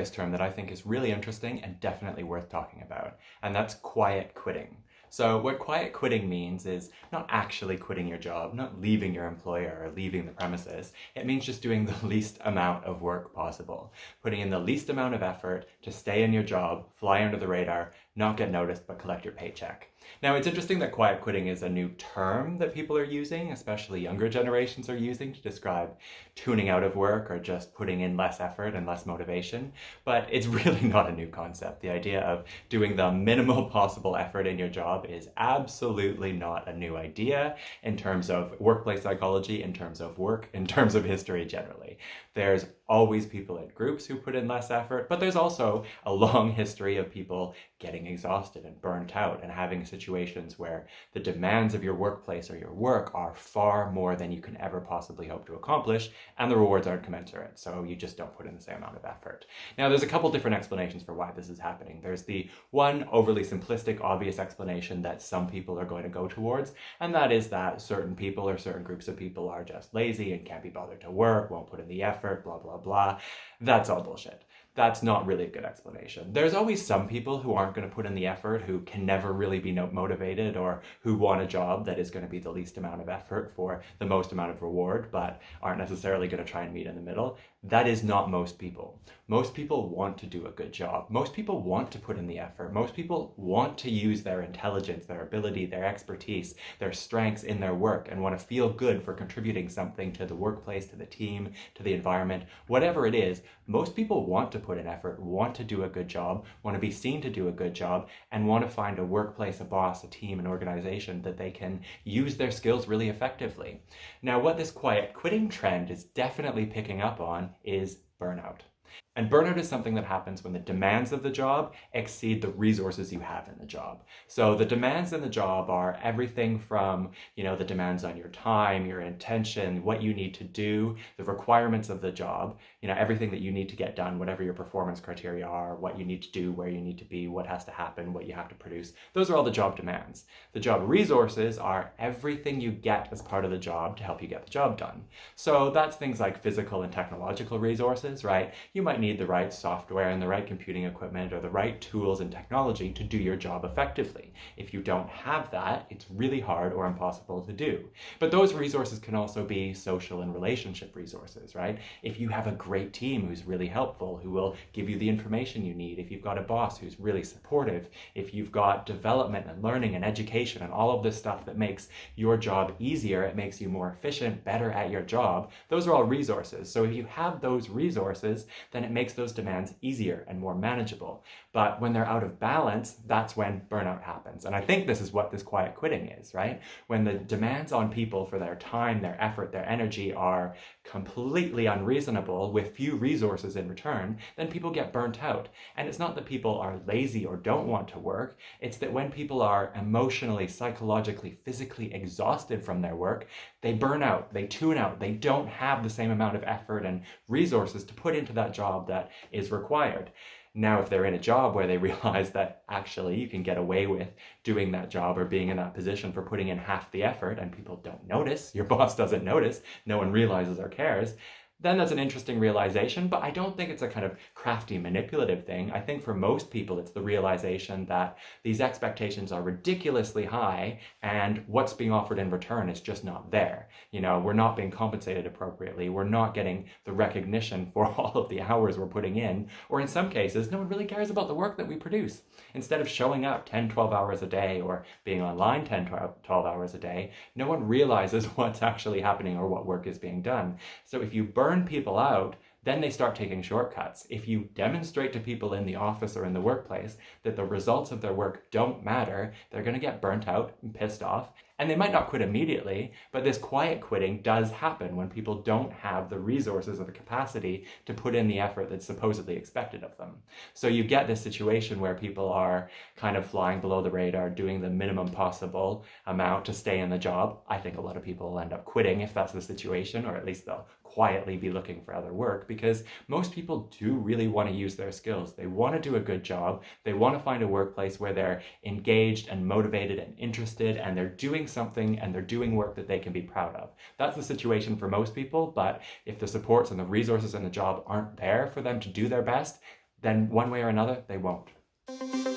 this term that I think is really interesting and definitely worth talking about, and that's quiet quitting. So what quiet quitting means is not actually quitting your job, not leaving your employer or leaving the premises. It means just doing the least amount of work possible, putting in the least amount of effort to stay in your job, fly under the radar, not get noticed, but collect your paycheck. Now, it's interesting that quiet quitting is a new term that people are using, especially younger generations are using to describe tuning out of work or just putting in less effort and less motivation. But it's really not a new concept. The idea of doing the minimal possible effort in your job is absolutely not a new idea in terms of workplace psychology, in terms of work, in terms of history generally. There's always people in groups who put in less effort, but there's also a long history of people getting exhausted and burnt out and having situations where the demands of your workplace or your work are far more than you can ever possibly hope to accomplish, and the rewards aren't commensurate, so you just don't put in the same amount of effort. Now, there's a couple different explanations for why this is happening. There's the one overly simplistic, obvious explanation that some people are going to go towards, and that is that certain people or certain groups of people are just lazy and can't be bothered to work, won't put in the effort, blah, blah, blah. That's all bullshit. That's not really a good explanation. There's always some people who aren't going to put in the effort, who can never really be motivated, or who want a job that is going to be the least amount of effort for the most amount of reward, but aren't necessarily going to try and meet in the middle. That is not most people. Most people want to do a good job. Most people want to put in the effort. Most people want to use their intelligence, their ability, their expertise, their strengths in their work, and want to feel good for contributing something to the workplace, to the team, to the environment, whatever it is. Most people want to put in effort, want to do a good job, want to be seen to do a good job, and want to find a workplace, a boss, a team, an organization that they can use their skills really effectively. Now, what this quiet quitting trend is definitely picking up on is burnout. And burnout is something that happens when the demands of the job exceed the resources you have in the job. So the demands in the job are everything from, the demands on your time, your intention, what you need to do, the requirements of the job, everything that you need to get done, whatever your performance criteria are, what you need to do, where you need to be, what has to happen, what you have to produce. Those are all the job demands. The job resources are everything you get as part of the job to help you get the job done. So that's things like physical and technological resources, right? You might need the right software and the right computing equipment or the right tools and technology to do your job effectively. If you don't have that, it's really hard or impossible to do. But those resources can also be social and relationship resources, right? If you have a great team who's really helpful, who will give you the information you need, if you've got a boss who's really supportive, if you've got development and learning and education and all of this stuff that makes your job easier, it makes you more efficient, better at your job, those are all resources. So if you have those resources, then it makes those demands easier and more manageable. But when they're out of balance, that's when burnout happens. And I think this is what this quiet quitting is, right? When the demands on people for their time, their effort, their energy are completely unreasonable with few resources in return, then people get burnt out. And it's not that people are lazy or don't want to work. It's that when people are emotionally, psychologically, physically exhausted from their work, they burn out, they tune out, they don't have the same amount of effort and resources to put into that job that is required. Now, if they're in a job where they realize that actually you can get away with doing that job or being in that position for putting in half the effort and people don't notice, your boss doesn't notice, no one realizes or cares, then that's an interesting realization, but I don't think it's a kind of crafty, manipulative thing. I think for most people, it's the realization that these expectations are ridiculously high and what's being offered in return is just not there. We're not being compensated appropriately. We're not getting the recognition for all of the hours we're putting in, or in some cases, no one really cares about the work that we produce. Instead of showing up 10, 12 hours a day or being online 10, 12 hours a day, no one realizes what's actually happening or what work is being done. So if you burn people out, then they start taking shortcuts. If you demonstrate to people in the office or in the workplace that the results of their work don't matter, they're going to get burnt out and pissed off. And they might not quit immediately, but this quiet quitting does happen when people don't have the resources or the capacity to put in the effort that's supposedly expected of them. So you get this situation where people are kind of flying below the radar, doing the minimum possible amount to stay in the job. I think a lot of people will end up quitting if that's the situation, or at least they'll quietly be looking for other work, because most people do really want to use their skills. They want to do a good job. They want to find a workplace where they're engaged and motivated and interested, and they're doing something and they're doing work that they can be proud of. That's the situation for most people, but if the supports and the resources in the job aren't there for them to do their best, then one way or another, they won't.